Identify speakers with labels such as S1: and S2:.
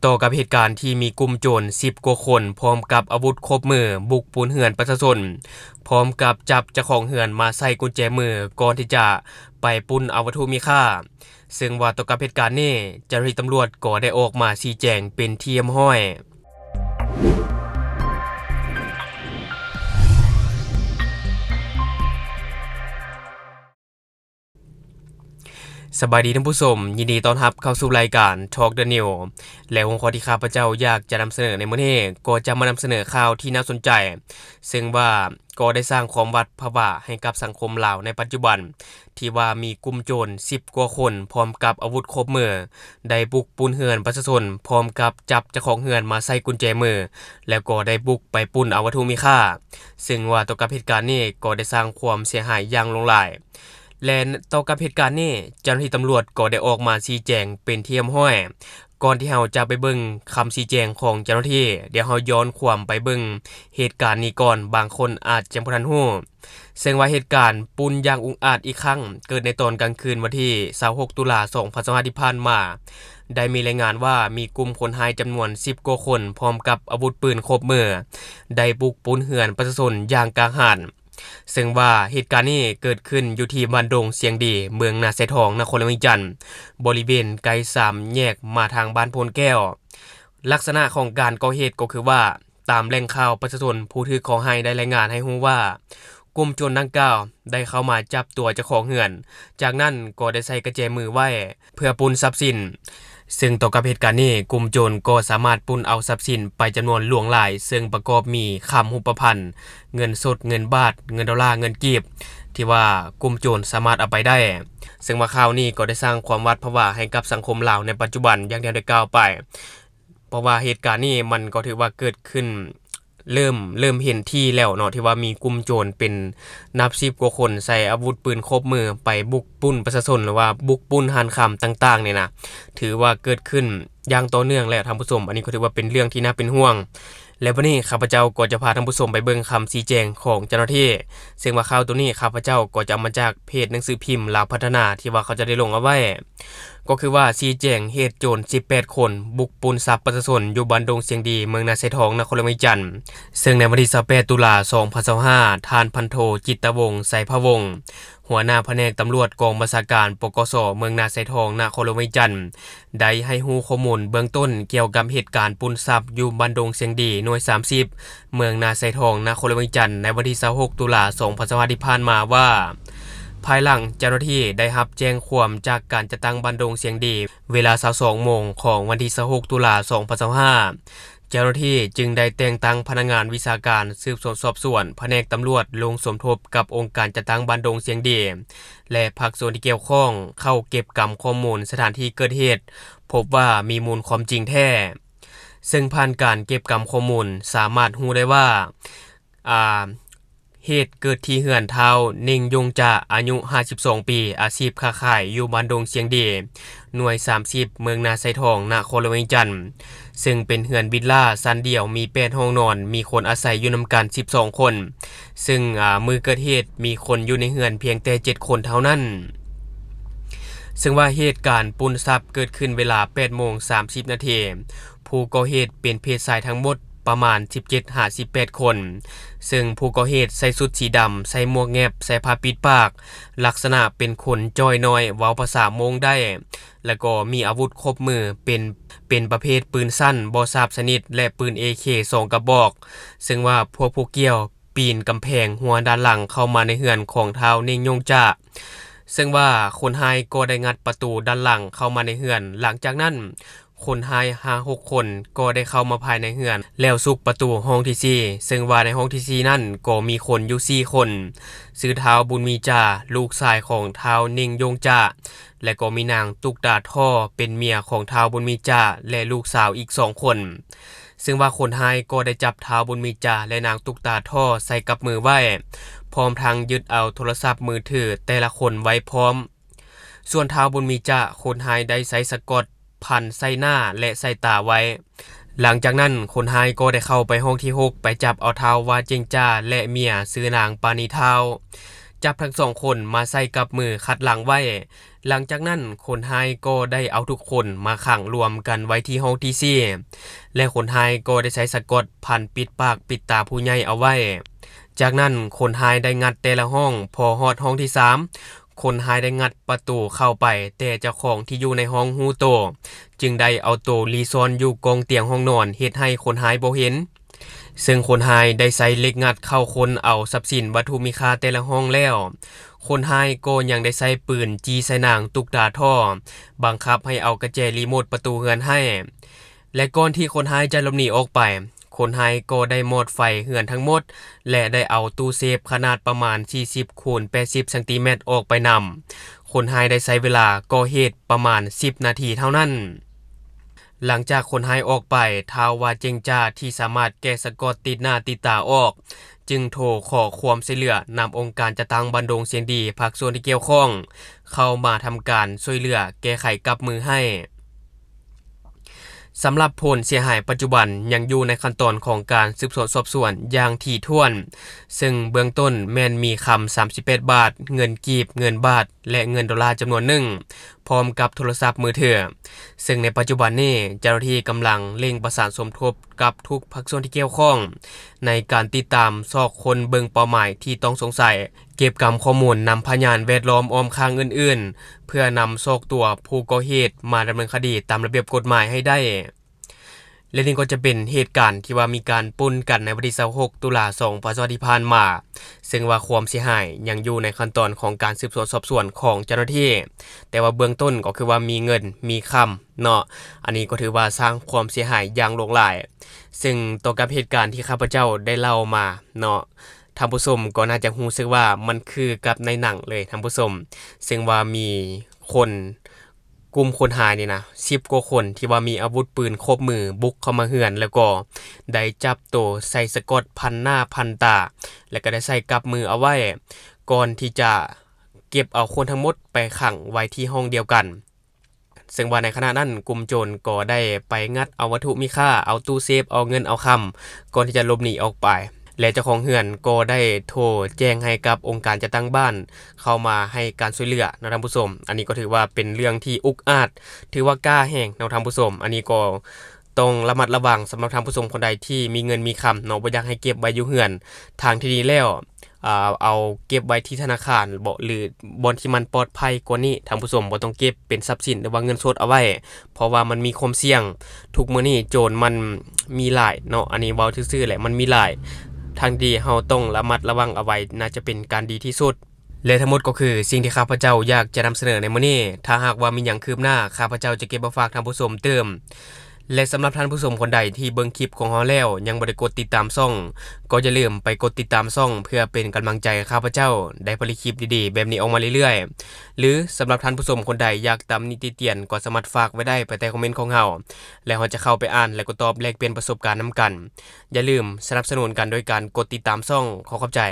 S1: ต่อกับเหตุการณ์ที่มีกลุ่มโจร10 กว่าคนพร้อมกับอาวุธครบมือบุกปูนเหือนประชาชนพร้อมกับจับเจ้าของเหือนมาใส่กุญแจมือก่อนที่จะไปปุ้นเอาวัตถุมีค่าซึ่งว่าต่อกับเหตุการณ์นี้เจ้าหน้าที่ตำรวจก็ได้ออกมาชี้แจงเป็นที่เรียบร้อยสบายดีท่านผู้ชมยินดีต้อนรับเข้าสู่รายการ Talk the New และหัวข้อที่ข้าพเจ้าอยากจะนำเสนอในมื้อนี้ก็จะมานำเสนอข่าวที่น่าสนใจซึ่งว่าก็ได้สร้างความหวาดผวาให้กับสังคมลาวในปัจจุบันที่ว่ามีกลุ่มโจร10 กว่าคนพร้อมกับอาวุธครบมือได้บุกปุ้นเฮือนประชาชนพร้อมกับจับเจ้าของเฮือนมาใส่กุญแจมือแล้วก็ได้บุกไปปุ้นเอาวัตถุมีค่าซึ่งว่าต่อกับเหตุการณ์นี้ก็ได้สร้างความเสียหายอย่างหลายและต่อกับเหตุการณ์นี้เจ้าหน้าที่ตำรวจก็ได้ออกมาชี้แจงเป็นที่เรียบร้อยก่อนที่เราจะไปเบิ่งคำชี้แจงของเจ้าหน้าที่เดี๋ยวเราย้อนความไปเบิ่งเหตุการณ์นี้ก่อนบางคนอาจจะบ่ทันรู้ซึ่งว่าเหตุการณ์ปุ้นอย่างอุกอาจอีกครั้งเกิดในตอนกลางคืนวันที่26ตุลาคม2025ที่ผ่านมาได้มีรายงานว่ามีกลุ่มคนหายจำนวน10 กว่าคนพร้อมกับอาวุธปืนครบมือได้บุกปุ้นเหือนประชาชนอย่างกลางหาญซึ่งว่าเหตุการณ์นี้เกิดขึ้นอยู่ที่บ้านดงเสียงดีเมืองนาไซทองนครเวียงจันทน์บริเวณไกล3แยกมาทางบ้านโพนแก้วลักษณะของการก่อเหตุก็คือว่าตามแหล่งข่าวประชาชนผู้ถือของให้ได้รายงานให้รู้ว่ากลุ่มโจรดังกล่าวได้เข้ามาจับตัวเจ้าของเรือนจากนั้นก็ได้ใส่กระแจมือไว้เพื่อปุ้นทรัพย์สินซึ่งต่อกับเหตุการณ์นี้กลุ่มโจรก็สามารถปุ้นเอาทรัพย์สินไปจำนวนหลวงหลายซึ่งประกอบมีคำรูปพรรณเงินสดเงินบาทเงินดอลลาร์เงินกีบที่ว่ากลุ่มโจรสามารถเอาไปได้ซึ่งว่าข่าวนี้ก็ได้สร้างความหวาดผวาให้กับสังคมลาวในปัจจุบันอย่างที่ได้กล่าวไปเพราะว่าเหตุการณ์นี้มันก็ถือว่าเกิดขึ้นเริ่มเห็นที่แล้วเนาะที่ว่ามีกลุ่มโจรเป็นนับ10 กว่าคนใส่อาวุธปืนครบมือไปบุกปุ้นประชาชนหรือว่าบุกปุ้นหานคำต่างๆเนี่ยนะถือว่าเกิดขึ้นอย่างต่อเนื่องแล้วท่านผู้ชมอันนี้ก็ถือว่าเป็นเรื่องที่น่าเป็นห่วงและวันนี้ข้าพเจ้าก็จะพาท่านผู้ชมไปเบิ่งคำชี้แจงของเจ้าหน้าที่ซึ่งว่าข่าวตัวนี้ข้าพเจ้าก็จะมาจากเพจหนังสือพิมพ์ลาวพัฒนาที่ว่าเขาจะได้ลงเอาไว้ก็คือว่าชี้แจงเหตุโจร18 คนบุกปุ้นทรัพย์ประชาชนอยู่บ้านดงเสียงดีเมืองนาไซทองนครเวียงจันทน์ซึ่งในวันที่28ตุลาคม2025ท่านพันโทจิตตวงศ์ไสภวงศ์หัวหน้าแผนกตำรวจกองบัญชาการปกสเมืองนาไซทองนครเวียงจันทน์ได้ให้รู้ข้อมูลเบื้องต้นเกี่ยวกับเหตุการณ์ปุ้นทรัพย์อยู่บ้านดงเสียงดีหน่วย30เมืองนาไซทองนครเวียงจันทน์ในวันที่26ตุลาคม2025ที่ผ่านมาว่าภายหลังเจ้าหน้าที่ได้รับแจ้งความจากการจัดตั้งบ้านดงเสียงดีเวลา 22 โมงของวันที่26ตุลาคม2025เจ้าหน้าที่จึงได้แต่งตั้งพนักงานวิชาการสืบสวนสอบสวนแผนกตำรวจลงสมทบกับองค์การจัดตั้งบ้านดงเสียงดีและภาคส่วนที่เกี่ยวข้องเข้าเก็บกำข้อมูลสถานที่เกิดเหตุพบว่ามีมูลความจริงแท้ซึ่งผ่านการเก็บกำข้อมูลสามารถรู้ได้ว่าเหตุเกิดที่เหือนเท้านิ่งยงจะอายุ52 ปีอาชีพค้าขายอยู่บ้านดงเสียงดีหน่วย30เมืองนาไซทองนครเวียงจันทน์ซึ่งเป็นเหือนวิลล่าซันเดี่ยวมี8 ห้องนอนมีคนอาศัยอยู่นำกัน12 คนซึ่งมือเกิดเหตุมีคนอยู่ในเหือนเพียงแต่7 คนเท่านั้นซึ่งว่าเหตุการณ์ปุ้นทรัพย์เกิดขึ้นเวลา 8:30 นาทีผู้ก่อเหตุเป็นเพศชายทั้งหมดประมาณ17-18 คนซึ่งผู้ก่อเหตุใส่ชุดสีดำใส่หมวกแงบใส่ผ้าปิดปากลักษณะเป็นคนจ้อยน้อยเว้าภาษามงได้แล้วก็มีอาวุธครบมือเป็นประเภทปืนสั้นบ่ทราบชนิดและปืน AK 2 กระบอกซึ่งว่าพวกผู้เกี่ยวปีนกำแพงหัวด้านหลังเข้ามาในเฮือนของท้าวนิ่งยงจะซึ่งว่าคนหายก็ได้งัดประตูด้านหลังเข้ามาในเฮือนหลังจากนั้นคนหาย 5-6 คนก็ได้เข้ามาภายในเฮือนแล้วซุกประตูห้องที่4ซึ่งว่าในห้องที่4นั่นก็มีคนอยู่4 คนชื่อท้าวบุญมีจ่าลูกชายของท้าวนิ่งยงจ่าและก็มีนางตุกตาท่อเป็นเมียของท้าวบุญมีจ่าและลูกสาวอีก2 คนซึ่งว่าคนหายก็ได้จับท้าวบุญมีจ่าและนางตุกตาท่อใส่กับมือไว้พร้อมทั้งยึดเอาโทรศัพท์มือถือแต่ละคนไว้พร้อมส่วนท้าวบุญมีจ่าคนหายได้ใส่สะกดพันใส่หน้าและใส่ตาไว้หลังจากนั้นคนหายก็ได้เข้าไปห้องที่6ไปจับเอาท้าววาเจงจ้าและเมียซื้อนางปานีท้าว จับทั้งสองคนมาใส่กับมือคัดหลังไว้หลังจากนั้นคนไฮก็ได้เอาทุกคนมาขังรวมกันไว้ที่ห้องที่ 4และคนไฮก็ได้ใช้สะกดพันปิดปากปิดตาผู้ใหญ่เอาไว้จากนั้นคนไฮได้งัดแต่ละห้องพอฮอดห้องที่ 3คนไฮได้งัดประตูเข้าไปแต่เจ้าของที่อยู่ในห้องฮู้โตจึงได้เอาโตรีซอนอยู่กองเตียงห้องนอนเฮ็ดให้คนไฮบ่เห็นซึ่งคนไฮได้ใช้เหล็กงัดเข้าคนเอาทรัพย์สินวัตถุมีค่าแต่ละห้องแล้วคนไฮก็ยังได้ใช้ปืนจี้ใส่นางตุกตาท่อบังคับให้เอากระแจรีโมทประตูเฮือนให้และก่อนที่คนไฮจะหลบหนีออกไปคนไฮก็ได้หมดไฟเฮือนทั้งหมดและได้เอาตู้เซฟขนาดประมาณ40คูณ80ซนออกไปนำคนไฮได้ใช้เวลาก่อเหตุประมาณ10นาทีเท่านั้นหลังจากคนไฮออกไปท้าวว่าเจงจ้าที่สามารถแก้สะกดติดหน้าติดตาออกจึงโทรขอความช่วยเหลือนำองค์การจัดตั้งบันดงเสียงดีภาคส่วนที่เกี่ยวข้องเข้ามาทำการช่วยเหลือแก้ไขกับมือให้สำหรับผลเสียหายปัจจุบันยังอยู่ในขั้นตอนของการสืบสวนสอบสวนอย่างถี่ถ้วนซึ่งเบื้องต้นแม่นมีคำ38บาทเงินกีบเงินบาทและเงินดอลลาร์จำนวนหนึ่งพร้อมกับโทรศัพท์มือถือซึ่งในปัจจุบันนี้เจ้าหน้าที่กำลังเร่งประสานสมทบกับทุกภาคส่วนที่เกี่ยวข้องในการติดตามซอกคนเบิ่งเป้าหมายที่ต้องสงสัยเก็บกำข้อมูลนำพยานแวดล้อมอ้อมข้างอื่นๆเพื่อนำซอกตัวผู้ก่อเหตุมาดำเนินคดีตามระเบียบกฎหมายให้ได้และนี่ก็จะเป็นเหตุการณ์ที่ว่ามีการปุ้นกันในวันที่26ตุลาคม2020ที่ผ่านมาซึ่งว่าความเสียหายยังอยู่ในขั้นตอนของการสืบสวนสอบสวนของเจ้าหน้าที่แต่ว่าเบื้องต้นก็คือว่ามีเงินมีคำเนาะอันนี้ก็ถือว่าสร้างความเสียหายอย่างหลากหลายซึ่งต่อกับเหตุการณ์ที่ข้าพเจ้าได้เล่ามาเนาะท่านผู้ชมก็น่าจะรู้สึกว่ามันคือกับในหนังเลยท่านผู้ชมซึ่งว่ามีคนกลุ่มคนหายนี่นะ10กว่าคนที่ว่ามีอาวุธปืนครบมือบุกเข้ามาเฮือนแล้วก็ได้จับตัวใส่สะกดพันหน้าพันตาแล้วก็ได้ใส่กับมือเอาไว้ก่อนที่จะเก็บเอาคนทั้งหมดไปขังไว้ที่ห้องเดียวกันซึ่งว่าในขณะนั้นกลุ่มโจรก็ได้ไปงัดเอาวัตถุมีค่าเอาตู้เซฟเอาเงินเอาคำก่อนที่จะหลบหนีออกไปและเจ้าของเฮือนก็ได้โทรแจ้งให้กับองค์การจัดตั้งบ้านเข้ามาให้การช่วยเหลือนะท่านผู้ชมอันนี้ก็ถือว่าเป็นเรื่องที่อุกอาจถือว่ากล้าแห่งนะท่านผู้ชมอันนี้ก็ต้องระมัดระวังสำหรับท่านผู้ชมคนใดที่มีเงินมีคำเนาะบ่อยากให้เก็บไว้อยู่เฮือนทางที่ดีแล้วเอาเก็บไว้ที่ธนาคารบ่หรือบ่อนที่มันปลอดภัยกว่านี้ท่านผู้ชมบ่ต้องเก็บเป็นทรัพย์สินหรือว่าเงินสดเอาไว้เพราะว่ามันมีความเสี่ยงทุกมื้อนี้โจรมันมีหลายเนาะอันนี้เว้าซื่อๆแหละมันมีหลายทางดีเฮาต้องระมัดระวังเอาไว้น่าจะเป็นการดีที่สุดและทั้งหมดก็คือสิ่งที่ข้าพเจ้าอยากจะนำเสนอในมื้อนี้ถ้าหากว่ามีหยังคืบหน้าข้าพเจ้าจะเก็บมาฝากท่านผู้ชมเติมและสำหรับท่านผู้ชมคนใดที่เบิ่งคลิปของเราแล้วยังบ่ได้กดติดตามช่องก็อย่าลืมไปกดติดตามช่องเพื่อเป็นกำลังใจให้ข้าพเจ้าได้ผลิตคลิปดีๆแบบนี้ออกมาเรื่อยๆหรือสำหรับท่านผู้ชมคนใดอยากตำหนิติเตียนก็สามารถฝากไว้ได้ไปใต้คอมเมนต์ของเราแล้วเราจะเข้าไปอ่านและก็ตอบแลกเปลี่ยนประสบการณ์นํกันอย่าลืมสนับสนุนกันโดยการกดติดตามช่องขอขอบใจ